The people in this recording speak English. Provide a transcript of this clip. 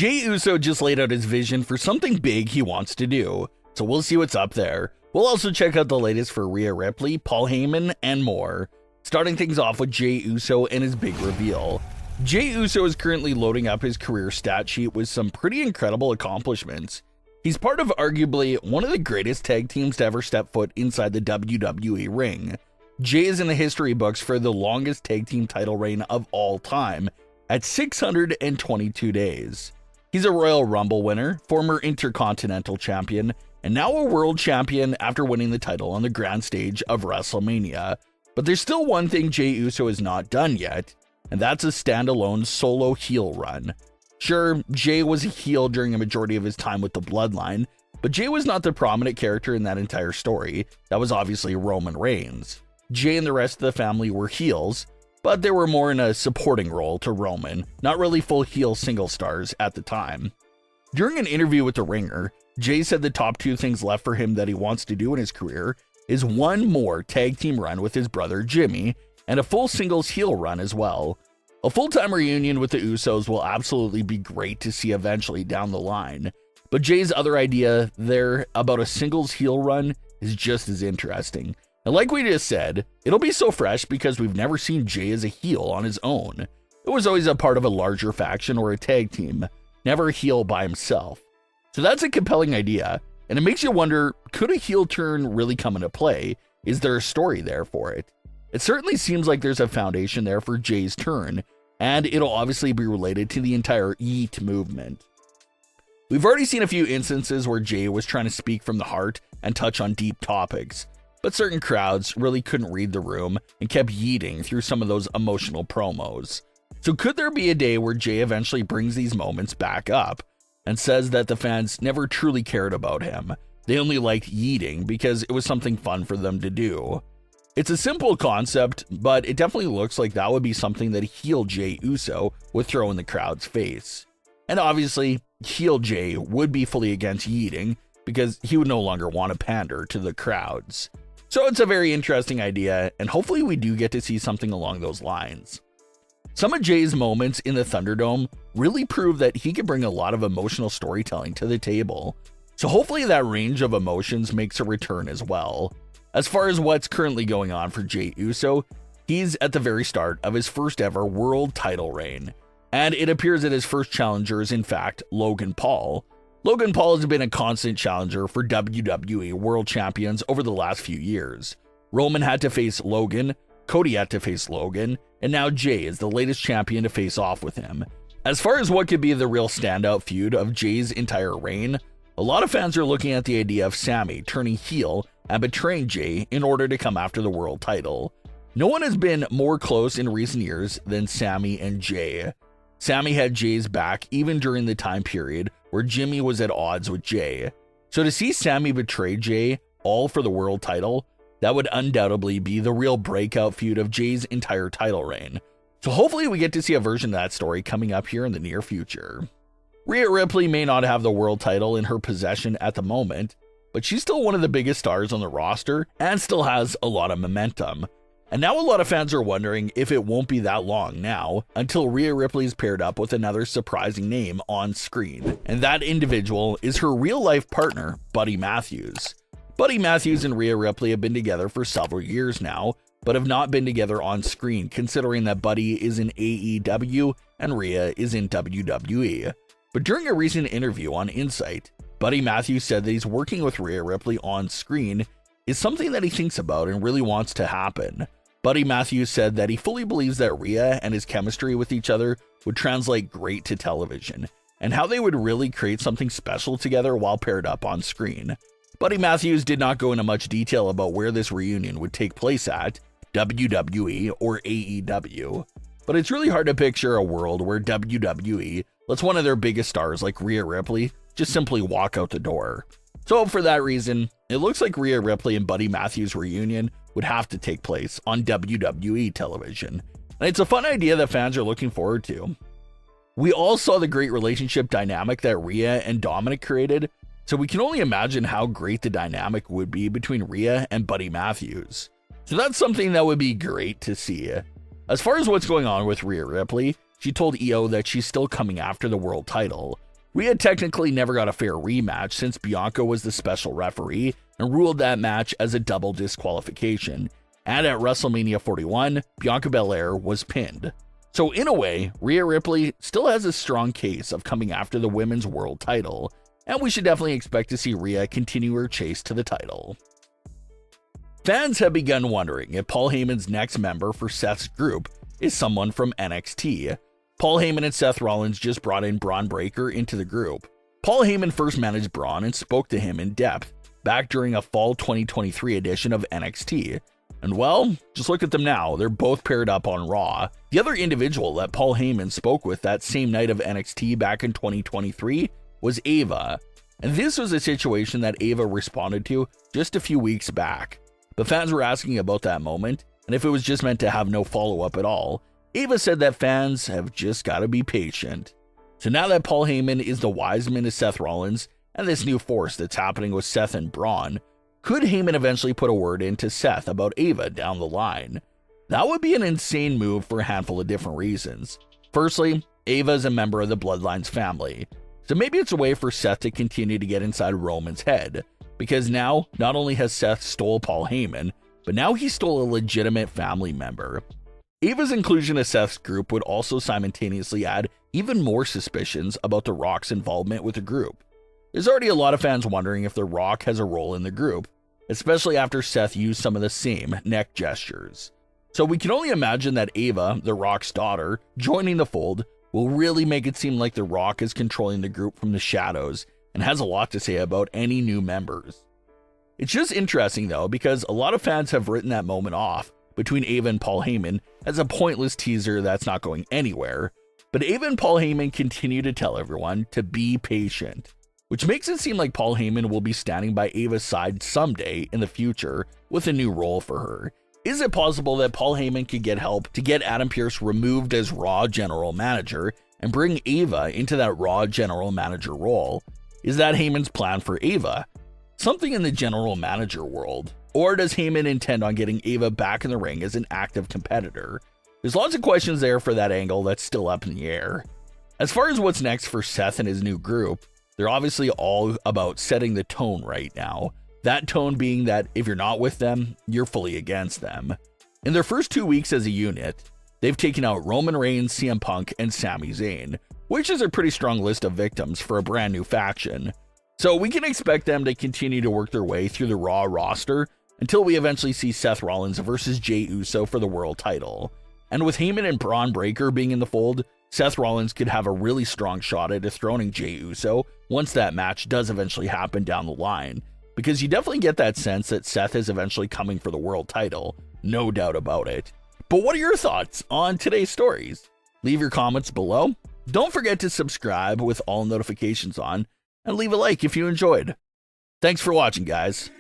Jey Uso just laid out his vision for something big he wants to do, so we'll see what's up there. We'll also check out the latest for Rhea Ripley, Paul Heyman, and more. Starting things off with Jey Uso and his big reveal. Jey Uso is currently loading up his career stat sheet with some pretty incredible accomplishments. He's part of arguably one of the greatest tag teams to ever step foot inside the WWE ring. Jey is in the history books for the longest tag team title reign of all time, at 622 days. He's a Royal Rumble winner, former Intercontinental Champion, and now a World Champion after winning the title on the grand stage of WrestleMania. But there's still one thing Jey Uso has not done yet, and that's a standalone solo heel run. Sure, Jey was a heel during a majority of his time with the Bloodline, but Jey was not the prominent character in that entire story. That was obviously Roman Reigns. Jey and the rest of the family were heels, but they were more in a supporting role to Roman, not really full heel single stars at the time. During an interview with The Ringer, Jey said the top two things left for him that he wants to do in his career is one more tag team run with his brother Jimmy, and a full singles heel run as well. A full-time reunion with the Usos will absolutely be great to see eventually down the line, but Jey's other idea there about a singles heel run is just as interesting. And like we just said, it'll be so fresh because we've never seen Jey as a heel on his own. It was always a part of a larger faction or a tag team, never a heel by himself. So that's a compelling idea, and it makes you wonder, could a heel turn really come into play? Is there a story there for it? It certainly seems like there's a foundation there for Jey's turn, and it'll obviously be related to the entire Yeet movement. We've already seen a few instances where Jey was trying to speak from the heart and touch on deep topics, but certain crowds really couldn't read the room and kept yeeting through some of those emotional promos. So could there be a day where Jey eventually brings these moments back up and says that the fans never truly cared about him? They only liked yeeting because it was something fun for them to do. It's a simple concept, but it definitely looks like that would be something that heel Jey Uso would throw in the crowd's face. And obviously, heel Jey would be fully against yeeting because he would no longer want to pander to the crowds. So it's a very interesting idea, and hopefully we do get to see something along those lines. Some of Jey's moments in the Thunderdome really prove that he can bring a lot of emotional storytelling to the table. So hopefully that range of emotions makes a return as well. As far as what's currently going on for Jey Uso, he's at the very start of his first ever world title reign, and it appears that his first challenger is in fact Logan Paul. Logan Paul has been a constant challenger for WWE World Champions over the last few years. Roman had to face Logan, Cody had to face Logan, and now Jey is the latest champion to face off with him. As far as what could be the real standout feud of Jey's entire reign, a lot of fans are looking at the idea of Sami turning heel and betraying Jey in order to come after the world title. No one has been more close in recent years than Sami and Jey. Sami had Jey's back even during the time period where Jimmy was at odds with Jey. So to see Sami betray Jey, all for the world title, that would undoubtedly be the real breakout feud of Jey's entire title reign. So hopefully we get to see a version of that story coming up here in the near future. Rhea Ripley may not have the world title in her possession at the moment, but she's still one of the biggest stars on the roster and still has a lot of momentum. And now a lot of fans are wondering if it won't be that long now until Rhea Ripley's paired up with another surprising name on screen. And that individual is her real-life partner, Buddy Matthews. Buddy Matthews and Rhea Ripley have been together for several years now, but have not been together on screen, considering that Buddy is in AEW and Rhea is in WWE. But during a recent interview on Insight, Buddy Matthews said that he's working with Rhea Ripley on screen is something that he thinks about and really wants to happen. Buddy Matthews said that he fully believes that Rhea and his chemistry with each other would translate great to television, and how they would really create something special together while paired up on screen. Buddy Matthews did not go into much detail about where this reunion would take place at, WWE or AEW, but it's really hard to picture a world where WWE lets one of their biggest stars like Rhea Ripley just simply walk out the door. So for that reason, it looks like Rhea Ripley and Buddy Matthews' reunion would have to take place on WWE television. And it's a fun idea that fans are looking forward to. We all saw the great relationship dynamic that Rhea and Dominic created, so we can only imagine how great the dynamic would be between Rhea and Buddy Matthews. So that's something that would be great to see. As far as what's going on with Rhea Ripley, she told EO that she's still coming after the world title. Rhea technically never got a fair rematch since Bianca was the special referee and ruled that match as a double disqualification. And at WrestleMania 41, Bianca Belair was pinned. So in a way, Rhea Ripley still has a strong case of coming after the women's world title, and we should definitely expect to see Rhea continue her chase to the title. Fans have begun wondering if Paul Heyman's next member for Seth's group is someone from NXT. Paul Heyman and Seth Rollins just brought in Bron Breakker into the group. Paul Heyman first managed Bron and spoke to him in depth back during a fall 2023 edition of NXT. And well, just look at them now, they're both paired up on Raw. The other individual that Paul Heyman spoke with that same night of NXT back in 2023 was Ava. And this was a situation that Ava responded to just a few weeks back. But fans were asking about that moment, and if it was just meant to have no follow-up at all. Ava said that fans have just got to be patient. So now that Paul Heyman is the wise man to Seth Rollins, and this new force that's happening with Seth and Bron, could Heyman eventually put a word in to Seth about Ava down the line? That would be an insane move for a handful of different reasons. Firstly, Ava is a member of the Bloodline's family, so maybe it's a way for Seth to continue to get inside Roman's head, because now, not only has Seth stole Paul Heyman, but now he stole a legitimate family member. Ava's inclusion of Seth's group would also simultaneously add even more suspicions about The Rock's involvement with the group. There's already a lot of fans wondering if The Rock has a role in the group, especially after Seth used some of the same neck gestures. So we can only imagine that Ava, The Rock's daughter, joining the fold will really make it seem like The Rock is controlling the group from the shadows and has a lot to say about any new members. It's just interesting though, because a lot of fans have written that moment off between Ava and Paul Heyman as a pointless teaser that's not going anywhere, but Ava and Paul Heyman continue to tell everyone to be patient, which makes it seem like Paul Heyman will be standing by Ava's side someday in the future with a new role for her. Is it possible that Paul Heyman could get help to get Adam Pearce removed as Raw General Manager and bring Ava into that Raw General Manager role? Is that Heyman's plan for Ava? Something in the General Manager world? Or does Heyman intend on getting Ava back in the ring as an active competitor? There's lots of questions there for that angle that's still up in the air. As far as what's next for Seth and his new group, they're obviously all about setting the tone right now. That tone being that if you're not with them, you're fully against them. In their first 2 weeks as a unit, they've taken out Roman Reigns, CM Punk, and Sami Zayn, which is a pretty strong list of victims for a brand new faction. So we can expect them to continue to work their way through the Raw roster until we eventually see Seth Rollins versus Jey Uso for the world title. And with Heyman and Bron Breakker being in the fold, Seth Rollins could have a really strong shot at dethroning Jey Uso once that match does eventually happen down the line, because you definitely get that sense that Seth is eventually coming for the world title, no doubt about it. But what are your thoughts on today's stories? Leave your comments below. Don't forget to subscribe with all notifications on, and leave a like if you enjoyed. Thanks for watching, guys.